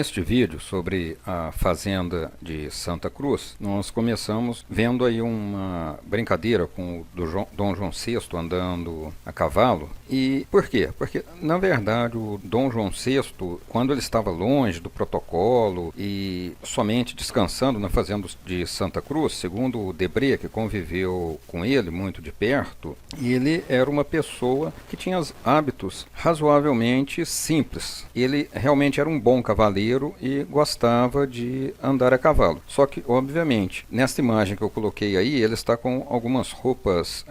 Neste vídeo sobre a fazenda de Santa Cruz, nós começamos vendo aí uma brincadeira com o Dom João VI andando a cavalo. E por quê? Porque, na verdade, o Dom João VI, quando ele estava longe do protocolo e somente descansando na fazenda de Santa Cruz, segundo o Debré, que conviveu com ele muito de perto, ele era uma pessoa que tinha hábitos razoavelmente simples. Ele realmente era um bom cavaleiro e gostava de andar a cavalo. Só que, obviamente, nesta imagem que eu coloquei aí, ele está com algumas roupas,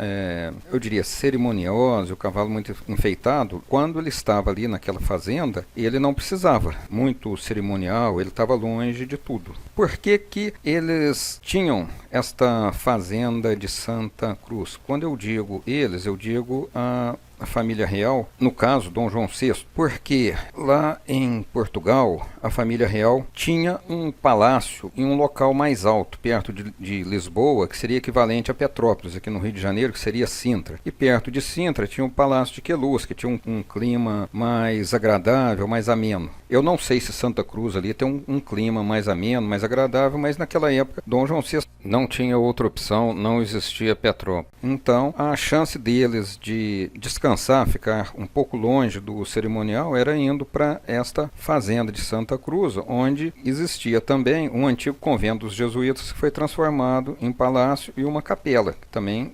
eu diria, cerimoniosas, o cavalo muito enfeitado. Quando ele estava ali naquela fazenda, ele não precisava muito cerimonial, ele estava longe de tudo. Por que que eles tinham esta fazenda de Santa Cruz? Quando eu digo eles, eu digo a família real, no caso Dom João VI, porque lá em Portugal a família real tinha um palácio em um local mais alto, perto de Lisboa, que seria equivalente a Petrópolis, aqui no Rio de Janeiro, que seria Sintra. E perto de Sintra tinha o Palácio de Queluz, que tinha um clima mais agradável, mais ameno. Eu não sei se Santa Cruz ali tem um clima mais ameno, mais agradável, mas naquela época Dom João VI não tinha outra opção, não existia Petrópolis. Então a chance deles de descansar, ficar um pouco longe do cerimonial, era indo para esta fazenda de Santa Cruz, onde existia também um antigo convento dos jesuítas que foi transformado em palácio e uma capela,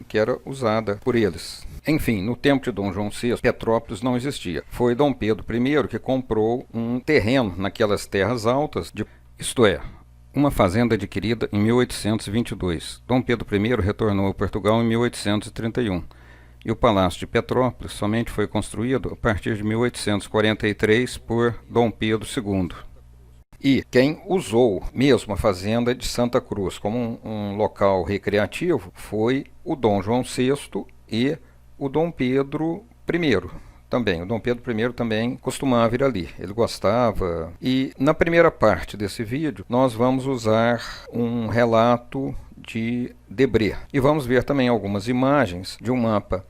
que era usada por eles. Enfim, no tempo de Dom João VI, Petrópolis não existia. Foi Dom Pedro I que comprou um terreno naquelas terras altas, isto é, uma fazenda adquirida em 1822. Dom Pedro I retornou a Portugal em 1831. E o Palácio de Petrópolis somente foi construído a partir de 1843 por Dom Pedro II. E quem usou mesmo a fazenda de Santa Cruz como um local recreativo foi o Dom João VI e o Dom Pedro I. Também, o Dom Pedro I também costumava ir ali, ele gostava. E na primeira parte desse vídeo nós vamos usar um relato de Debré. E vamos ver também algumas imagens de um mapa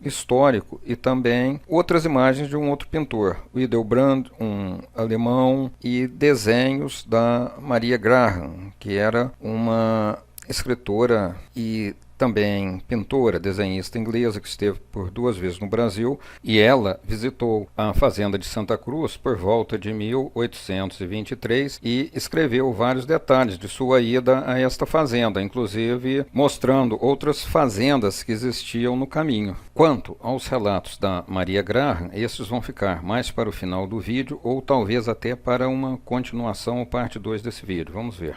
histórico e também outras imagens de um outro pintor, o Hildebrand, um alemão, e desenhos da Maria Graham, que era uma escritora e também pintora, desenhista inglesa, que esteve por 2 vezes no Brasil, e ela visitou a fazenda de Santa Cruz por volta de 1823 e escreveu vários detalhes de sua ida a esta fazenda, inclusive mostrando outras fazendas que existiam no caminho. Quanto aos relatos da Maria Graham, esses vão ficar mais para o final do vídeo ou talvez até para uma continuação ou parte 2 desse vídeo. Vamos ver.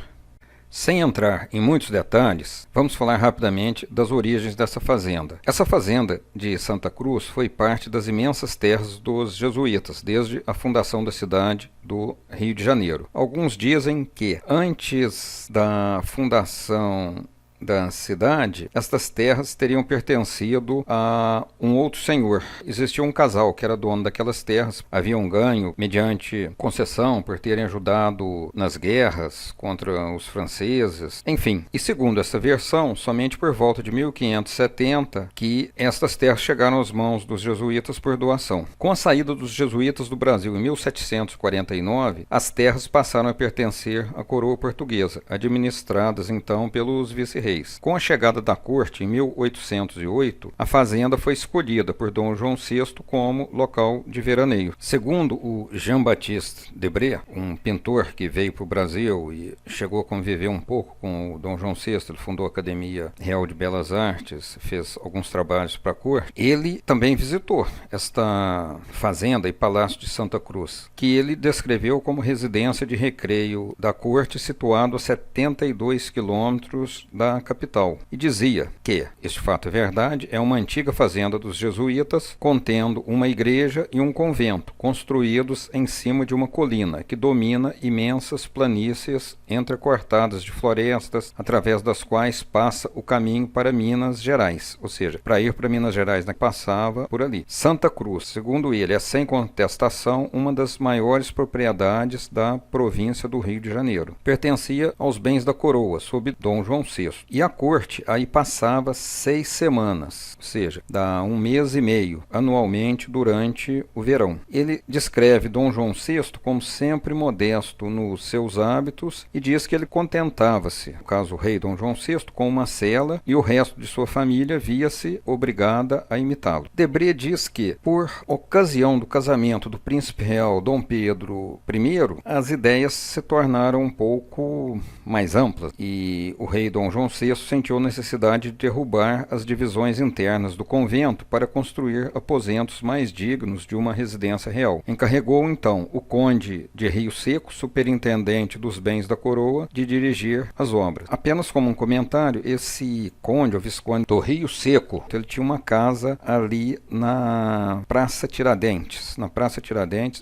Sem entrar em muitos detalhes, vamos falar rapidamente das origens dessa fazenda. Essa fazenda de Santa Cruz foi parte das imensas terras dos jesuítas, desde a fundação da cidade do Rio de Janeiro. Alguns dizem que, antes da fundação da cidade, estas terras teriam pertencido a um outro senhor. Existia um casal que era dono daquelas terras, haviam ganho mediante concessão por terem ajudado nas guerras contra os franceses, enfim. E segundo essa versão, somente por volta de 1570 que estas terras chegaram às mãos dos jesuítas por doação. Com a saída dos jesuítas do Brasil em 1749, as terras passaram a pertencer à coroa portuguesa, administradas então pelos vice-reis. Com a chegada da corte em 1808, a fazenda foi escolhida por Dom João VI como local de veraneio. Segundo o Jean-Baptiste Debré, um pintor que veio para o Brasil e chegou a conviver um pouco com o Dom João VI, ele fundou a Academia Real de Belas Artes, fez alguns trabalhos para a corte, ele também visitou esta fazenda e palácio de Santa Cruz, que ele descreveu como residência de recreio da corte, situado a 72 quilômetros da capital, e dizia que, este fato é verdade, é uma antiga fazenda dos jesuítas, contendo uma igreja e um convento, construídos em cima de uma colina, que domina imensas planícies entrecortadas de florestas, através das quais passa o caminho para Minas Gerais, ou seja, para ir para Minas Gerais, passava por ali. Santa Cruz, segundo ele, é sem contestação uma das maiores propriedades da província do Rio de Janeiro. Pertencia aos bens da coroa, sob Dom João VI. E a corte aí passava 6 semanas, ou seja, dá 1 mês e meio, anualmente durante o verão. Ele descreve Dom João VI como sempre modesto nos seus hábitos e diz que ele contentava-se, no caso o rei Dom João VI, com uma cela e o resto de sua família via-se obrigada a imitá-lo. Debré diz que, por ocasião do casamento do príncipe real Dom Pedro I, as ideias se tornaram um pouco mais amplas e o rei Dom João VI sentiu necessidade de derrubar as divisões internas do convento para construir aposentos mais dignos de uma residência real. Encarregou então o conde de Rio Seco, superintendente dos bens da coroa, de dirigir as obras. Apenas como um comentário, esse conde, ou visconde do Rio Seco, ele tinha uma casa ali na Praça Tiradentes,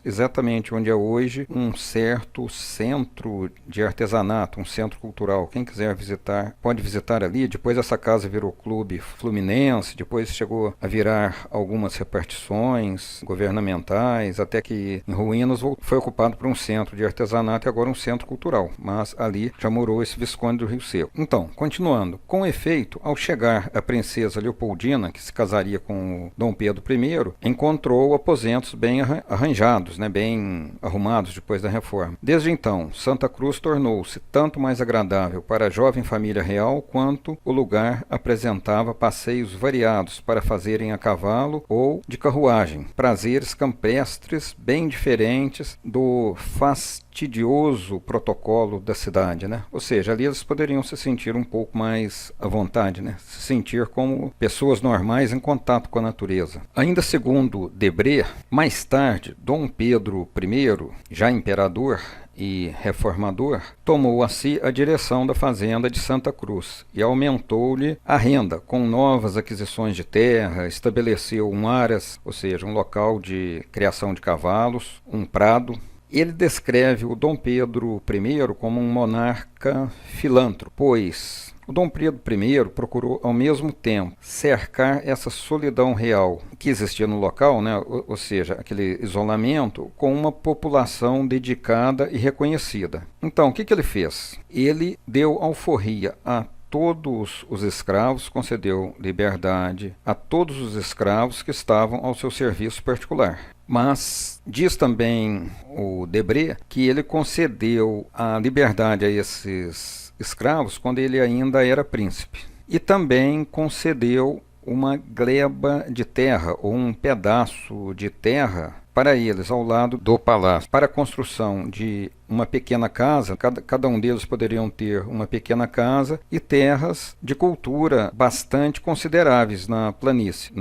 exatamente onde é hoje um certo centro de artesanato, um centro cultural. Quem quiser visitar, pode visitar ali. Depois essa casa virou Clube Fluminense, depois chegou a virar algumas repartições governamentais, até que em ruínas foi ocupado por um centro de artesanato e agora um centro cultural, mas ali já morou esse visconde do Rio Seco. Então, continuando, com efeito, ao chegar a princesa Leopoldina, que se casaria com Dom Pedro I, encontrou aposentos bem arranjados, bem arrumados depois da reforma. Desde então, Santa Cruz tornou-se tanto mais agradável para a jovem família real, quanto o lugar apresentava passeios variados para fazerem a cavalo ou de carruagem, prazeres campestres bem diferentes do fastidioso protocolo da cidade, Ou seja, ali eles poderiam se sentir um pouco mais à vontade, Se sentir como pessoas normais em contato com a natureza. Ainda segundo Debré, mais tarde, Dom Pedro I, já imperador e reformador, tomou a si a direção da fazenda de Santa Cruz e aumentou-lhe a renda com novas aquisições de terra, estabeleceu um aras, ou seja, um local de criação de cavalos, um prado. Ele descreve o Dom Pedro I como um monarca filântropo, pois o Dom Pedro I procurou, ao mesmo tempo, cercar essa solidão real que existia no local, ou seja, aquele isolamento, com uma população dedicada e reconhecida. Então, o que ele fez? Ele deu alforria a todos os escravos, concedeu liberdade a todos os escravos que estavam ao seu serviço particular. Mas diz também o Debré que ele concedeu a liberdade a esses escravos quando ele ainda era príncipe. E também concedeu uma gleba de terra, ou um pedaço de terra, para eles, ao lado do palácio, para a construção de uma pequena casa. Cada um deles poderiam ter uma pequena casa e terras de cultura bastante consideráveis na planície,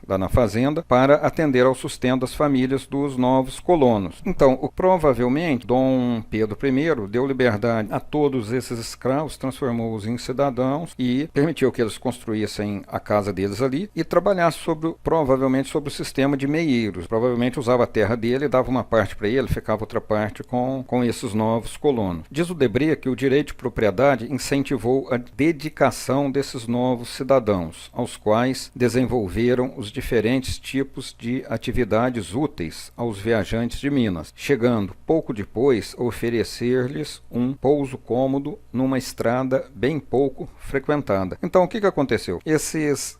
lá na fazenda, para atender ao sustento das famílias dos novos colonos. Então, provavelmente, Dom Pedro I deu liberdade a todos esses escravos, transformou-os em cidadãos e permitiu que eles construíssem a casa deles ali e trabalhassem provavelmente sobre o sistema de meieiros. Provavelmente usava a terra dele, dava uma parte para ele, ficava outra parte com esses novos colonos. Diz o Debré que o direito de propriedade incentivou a dedicação desses novos cidadãos, aos quais desenvolveram os diferentes tipos de atividades úteis aos viajantes de Minas, chegando pouco depois a oferecer-lhes um pouso cômodo numa estrada bem pouco frequentada. Então, o que aconteceu? Esses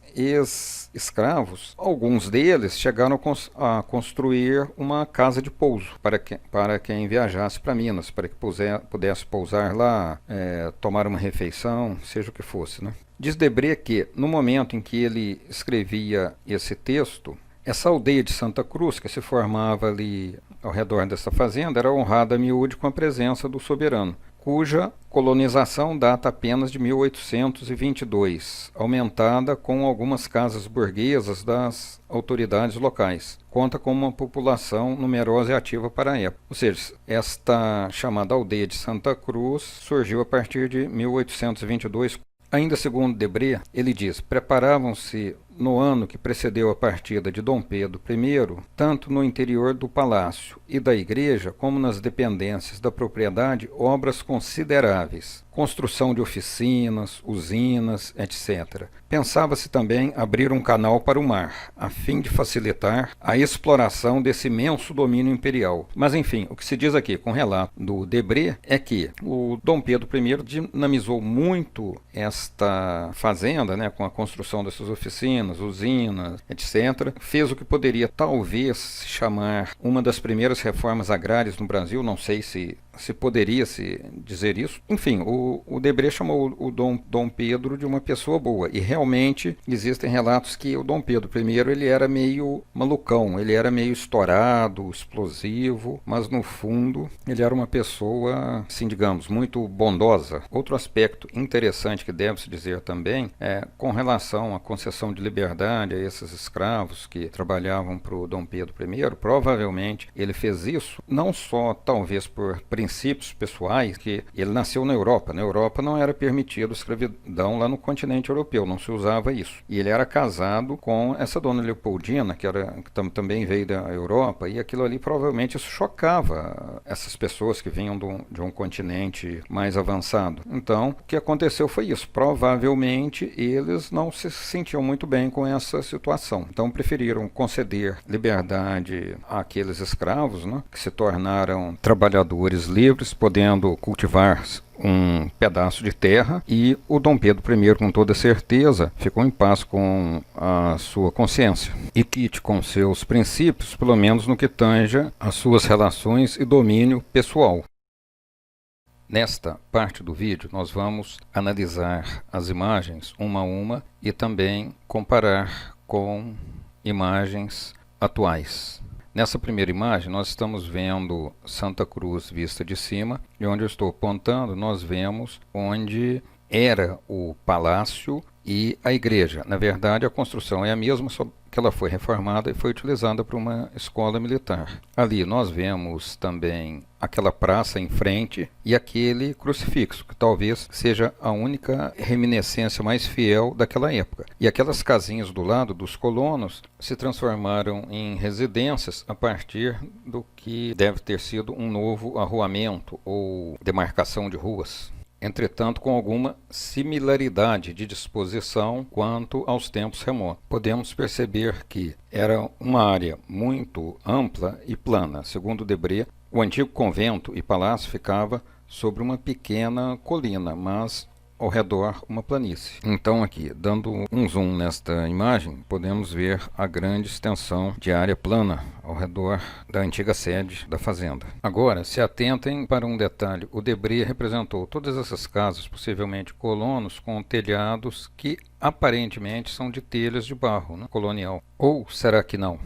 escravos, alguns deles chegaram a construir uma casa de pouso para quem viajasse para Minas, para que pudesse pousar lá, tomar uma refeição, seja o que fosse, Diz Debré que, no momento em que ele escrevia esse texto, essa aldeia de Santa Cruz, que se formava ali ao redor dessa fazenda, era honrada a miúde com a presença do soberano, cuja colonização data apenas de 1822, aumentada com algumas casas burguesas das autoridades locais. Conta com uma população numerosa e ativa para a época. Ou seja, esta chamada aldeia de Santa Cruz surgiu a partir de 1822. Ainda segundo Debré, ele diz: preparavam-se no ano que precedeu a partida de Dom Pedro I, tanto no interior do palácio e da igreja, como nas dependências da propriedade, obras consideráveis, construção de oficinas, usinas, etc. Pensava-se também abrir um canal para o mar, a fim de facilitar a exploração desse imenso domínio imperial. Mas enfim, o que se diz aqui com o relato do Debré é que o Dom Pedro I dinamizou muito esta fazenda, né, com a construção dessas oficinas, usinas, etc. Fez o que poderia talvez se chamar uma das primeiras reformas agrárias no Brasil, não sei se poderia se dizer isso. Enfim, o Debré chamou o Dom Pedro de uma pessoa boa, e realmente existem relatos que o Dom Pedro I ele era meio malucão, ele era meio estourado, explosivo, mas no fundo ele era uma pessoa, assim, digamos, muito bondosa. Outro aspecto interessante que deve-se dizer também é com relação à concessão de liberdade a esses escravos que trabalhavam para o Dom Pedro I, provavelmente ele fez isso não só talvez por princípios pessoais, que ele nasceu na Europa. Na Europa não era permitido escravidão lá no continente europeu, não se usava isso. E ele era casado com essa dona Leopoldina, que também veio da Europa, e aquilo ali provavelmente isso chocava essas pessoas que vinham de um continente mais avançado. Então, o que aconteceu foi isso. Provavelmente eles não se sentiam muito bem com essa situação. Então preferiram conceder liberdade àqueles escravos, né, que se tornaram trabalhadores livres, podendo cultivar um pedaço de terra, e o Dom Pedro I, com toda certeza, ficou em paz com a sua consciência e quite com seus princípios, pelo menos no que tanja às suas relações e domínio pessoal. Nesta parte do vídeo, nós vamos analisar as imagens uma a uma e também comparar com imagens atuais. Nessa primeira imagem, nós estamos vendo Santa Cruz vista de cima, e onde eu estou apontando, nós vemos onde era o palácio e a igreja. Na verdade, a construção é a mesma, só que ela foi reformada e foi utilizada para uma escola militar. Ali nós vemos também aquela praça em frente e aquele crucifixo, que talvez seja a única reminiscência mais fiel daquela época. E aquelas casinhas do lado dos colonos se transformaram em residências a partir do que deve ter sido um novo arruamento ou demarcação de ruas. Entretanto, com alguma similaridade de disposição quanto aos tempos remotos. Podemos perceber que era uma área muito ampla e plana. Segundo Debré, o antigo convento e palácio ficava sobre uma pequena colina, mas ao redor uma planície. Então aqui, dando um zoom nesta imagem, podemos ver a grande extensão de área plana ao redor da antiga sede da fazenda. Agora, se atentem para um detalhe. O Debré representou todas essas casas, possivelmente colonos, com telhados que aparentemente são de telhas de barro, né, colonial. Ou será que não?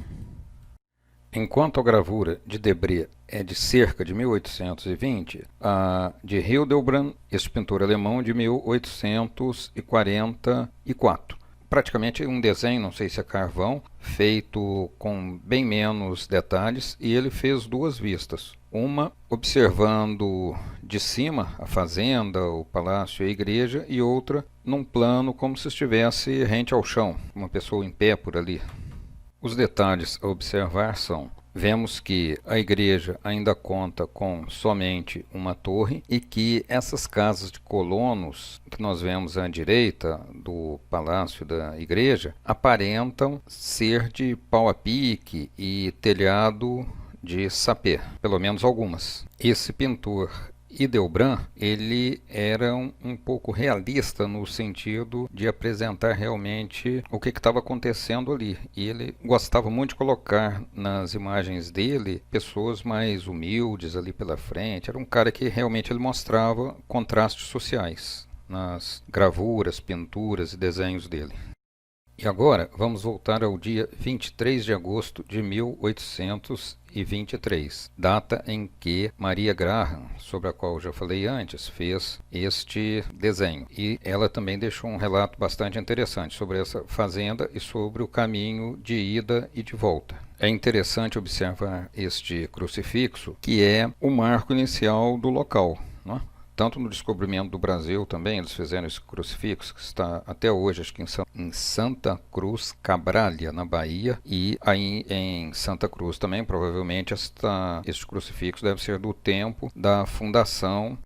Enquanto a gravura de Debré é de cerca de 1820, a de Hildebrand, esse pintor alemão, de 1844. Praticamente um desenho, não sei se é carvão, feito com bem menos detalhes, e ele fez duas vistas. Uma observando de cima a fazenda, o palácio e a igreja, e outra num plano como se estivesse rente ao chão, uma pessoa em pé por ali. Os detalhes a observar são: vemos que a igreja ainda conta com somente uma torre e que essas casas de colonos que nós vemos à direita do palácio da igreja aparentam ser de pau a pique e telhado de sapé, pelo menos algumas. Esse pintor Hildebrand, ele era um pouco realista no sentido de apresentar realmente o que estava acontecendo ali. E ele gostava muito de colocar nas imagens dele pessoas mais humildes ali pela frente. Era um cara que realmente ele mostrava contrastes sociais nas gravuras, pinturas e desenhos dele. E agora vamos voltar ao dia 23 de agosto de 1823, data em que Maria Graham, sobre a qual eu já falei antes, fez este desenho. E ela também deixou um relato bastante interessante sobre essa fazenda e sobre o caminho de ida e de volta. É interessante observar este crucifixo, que é o marco inicial do local, não é? Tanto no descobrimento do Brasil também, eles fizeram esse crucifixo, que está até hoje, acho que em Santa Cruz Cabrália, na Bahia, e aí em Santa Cruz também, provavelmente, este crucifixo deve ser do tempo da fundação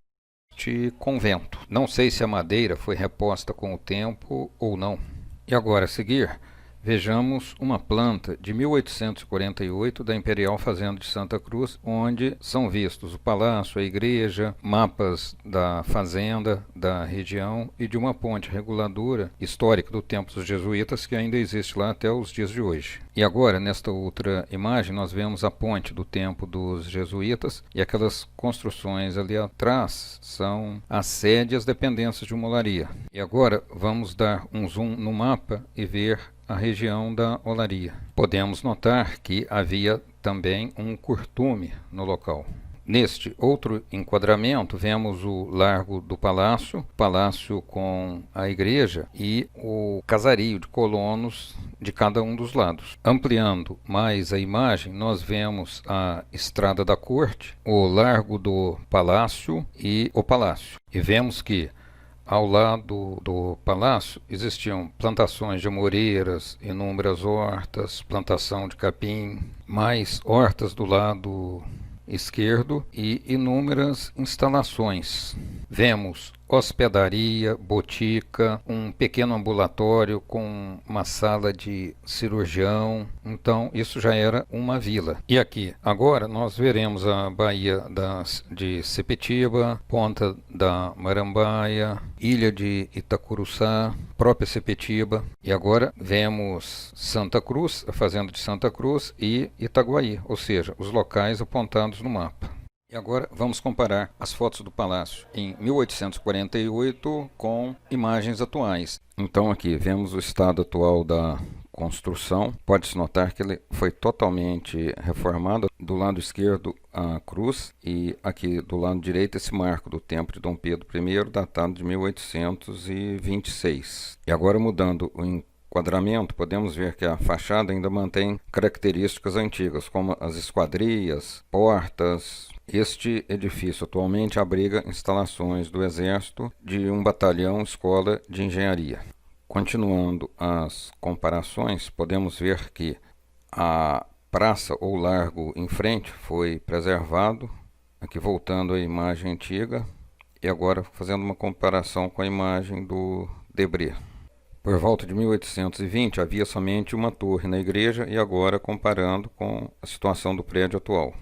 deste convento. Não sei se a madeira foi reposta com o tempo ou não. E agora, a seguir, vejamos uma planta de 1848 da Imperial Fazenda de Santa Cruz, onde são vistos o palácio, a igreja, mapas da fazenda, da região e de uma ponte reguladora histórica do tempo dos jesuítas que ainda existe lá até os dias de hoje. E agora, nesta outra imagem, nós vemos a ponte do tempo dos jesuítas e aquelas construções ali atrás são a sede e as dependências de uma olaria. E agora vamos dar um zoom no mapa e ver a região da olaria. Podemos notar que havia também um curtume no local. Neste outro enquadramento, vemos o Largo do Palácio, palácio com a igreja e o casario de colonos de cada um dos lados. Ampliando mais a imagem, nós vemos a Estrada da Corte, o Largo do Palácio e o Palácio. E vemos que ao lado do palácio existiam plantações de amoreiras, inúmeras hortas, plantação de capim, mais hortas do lado esquerdo e inúmeras instalações. Vemos hospedaria, botica, um pequeno ambulatório com uma sala de cirurgião. Então isso já era uma vila. E aqui agora nós veremos a Baía de Sepetiba, Ponta da Marambaia, Ilha de Itacuruçá, própria Sepetiba. E agora vemos Santa Cruz, a fazenda de Santa Cruz e Itaguaí, ou seja, os locais apontados no mapa. E agora vamos comparar as fotos do palácio em 1848 com imagens atuais. Então aqui vemos o estado atual da construção. Pode-se notar que ele foi totalmente reformado. Do lado esquerdo a cruz e aqui do lado direito esse marco do templo de Dom Pedro I, datado de 1826. E agora mudando o enquadramento, podemos ver que a fachada ainda mantém características antigas, como as esquadrias, portas. Este edifício atualmente abriga instalações do Exército de um batalhão escola de engenharia. Continuando as comparações, podemos ver que a praça ou largo em frente foi preservado, aqui voltando à imagem antiga, e agora fazendo uma comparação com a imagem do Debré. Por volta de 1820 havia somente uma torre na igreja e agora comparando com a situação do prédio atual.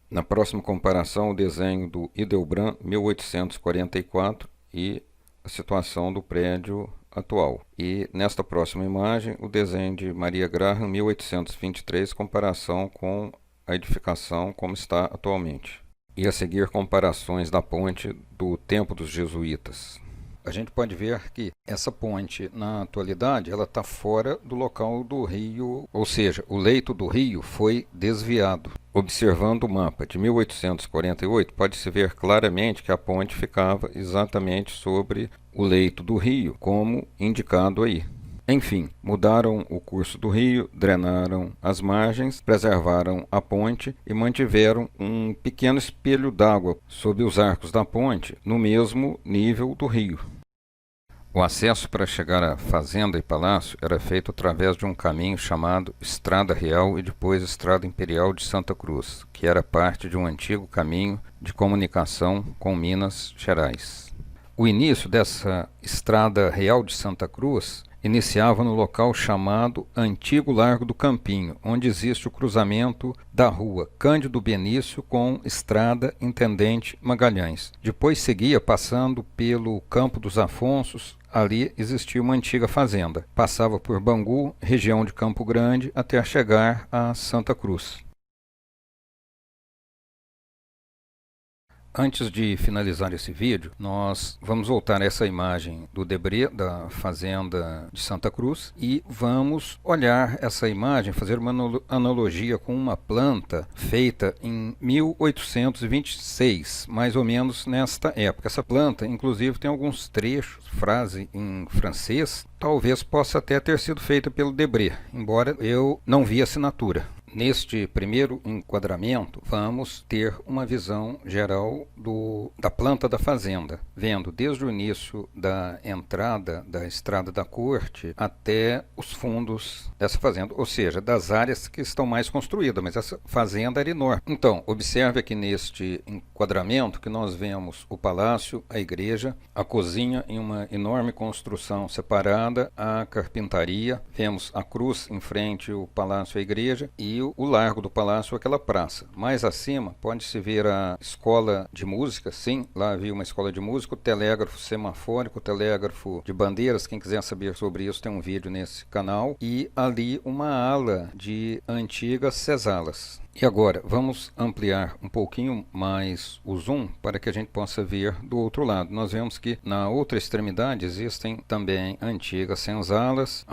Na próxima comparação, o desenho do Hildebrand 1844 e a situação do prédio atual. E nesta próxima imagem, o desenho de Maria Graham 1823, comparação com a edificação como está atualmente. E a seguir, comparações da ponte do tempo dos jesuítas. A gente pode ver que essa ponte, na atualidade, ela está fora do local do rio, ou seja, o leito do rio foi desviado. Observando o mapa de 1848, pode-se ver claramente que a ponte ficava exatamente sobre o leito do rio, como indicado aí. Enfim, mudaram o curso do rio, drenaram as margens, preservaram a ponte e mantiveram um pequeno espelho d'água sob os arcos da ponte, no mesmo nível do rio. O acesso para chegar à fazenda e palácio era feito através de um caminho chamado Estrada Real e depois Estrada Imperial de Santa Cruz, que era parte de um antigo caminho de comunicação com Minas Gerais. O início dessa Estrada Real de Santa Cruz iniciava no local chamado Antigo Largo do Campinho, onde existe o cruzamento da rua Cândido Benício com Estrada Intendente Magalhães. Depois seguia passando pelo Campo dos Afonsos. Ali existia uma antiga fazenda. Passava por Bangu, região de Campo Grande, até chegar a Santa Cruz. Antes de finalizar esse vídeo, nós vamos voltar a essa imagem do Debré, da fazenda de Santa Cruz, e vamos olhar essa imagem, fazer uma analogia com uma planta feita em 1826, mais ou menos nesta época. Essa planta, inclusive, tem alguns trechos, frase em francês, talvez possa até ter sido feita pelo Debré, embora eu não vi assinatura. Neste primeiro enquadramento, vamos ter uma visão geral da planta da fazenda, vendo desde o início da entrada da estrada da corte até os fundos dessa fazenda, ou seja, das áreas que estão mais construídas, mas essa fazenda era enorme. Então, observe aqui neste enquadramento que nós vemos o palácio, a igreja, a cozinha em uma enorme construção separada, a carpintaria, vemos a cruz em frente ao palácio e a igreja e o largo do palácio, aquela praça. Mais acima pode-se ver a escola de música, sim, lá havia uma escola de música, o telégrafo semafórico, o telégrafo de bandeiras, quem quiser saber sobre isso tem um vídeo nesse canal, e ali uma ala de antigas cesalas. E agora, vamos ampliar um pouquinho mais o zoom para que a gente possa ver do outro lado. Nós vemos que na outra extremidade existem também antigas senzalas.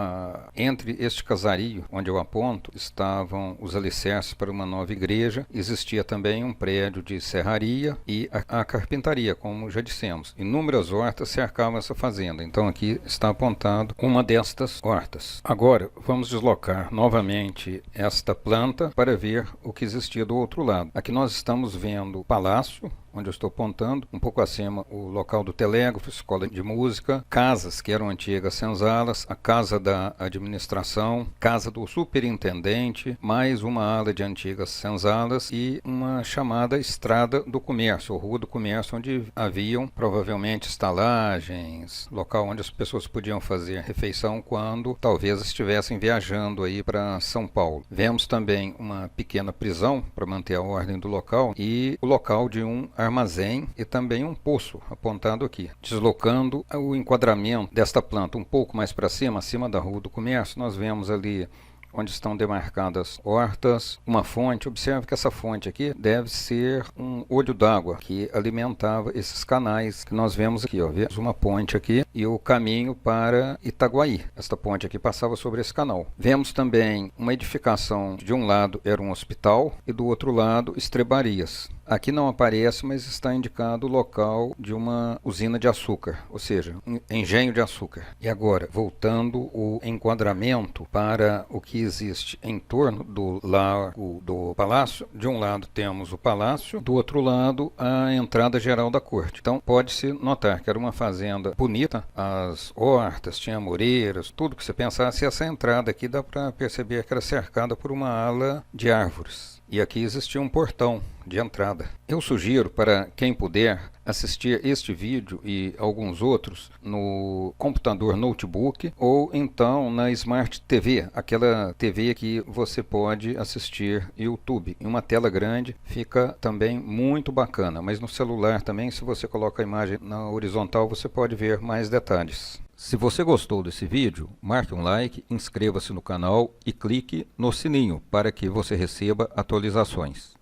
Entre este casario, onde eu aponto, estavam os alicerces para uma nova igreja. Existia também um prédio de serraria e a carpintaria, como já dissemos. Inúmeras hortas cercavam essa fazenda. Então aqui está apontado uma destas hortas. Agora, vamos deslocar novamente esta planta para ver o que existia do outro lado. Aqui nós estamos vendo o palácio, onde eu estou apontando, um pouco acima o local do telégrafo, escola de música, casas que eram antigas senzalas, a casa da administração, casa do superintendente, mais uma ala de antigas senzalas e uma chamada estrada do comércio, ou rua do comércio, onde haviam provavelmente estalagens, local onde as pessoas podiam fazer refeição quando talvez estivessem viajando aí para São Paulo. Vemos também uma pequena prisão para manter a ordem do local e o local de um armazém e também um poço apontado aqui. Deslocando o enquadramento desta planta um pouco mais para cima, acima da Rua do Comércio, nós vemos ali onde estão demarcadas hortas, uma fonte. Observe que essa fonte aqui deve ser um olho d'água que alimentava esses canais que nós vemos aqui. Vemos uma ponte aqui e o caminho para Itaguaí. Esta ponte aqui passava sobre esse canal. Vemos também uma edificação, de um lado era um hospital e do outro lado estrebarias. Aqui não aparece, mas está indicado o local de uma usina de açúcar, ou seja, um engenho de açúcar. E agora, voltando o enquadramento para o que existe em torno do largo do palácio. De um lado temos o palácio, do outro lado a entrada geral da corte. Então pode-se notar que era uma fazenda bonita, as hortas, tinha amoreiras, tudo que você pensasse. Essa entrada aqui dá para perceber que era cercada por uma ala de árvores. E aqui existia um portão de entrada. Eu sugiro para quem puder assistir este vídeo e alguns outros no computador notebook ou então na Smart TV, aquela TV que você pode assistir YouTube. Em uma tela grande fica também muito bacana, mas no celular também, se você coloca a imagem na horizontal, você pode ver mais detalhes. Se você gostou desse vídeo, marque um like, inscreva-se no canal e clique no sininho para que você receba atualizações.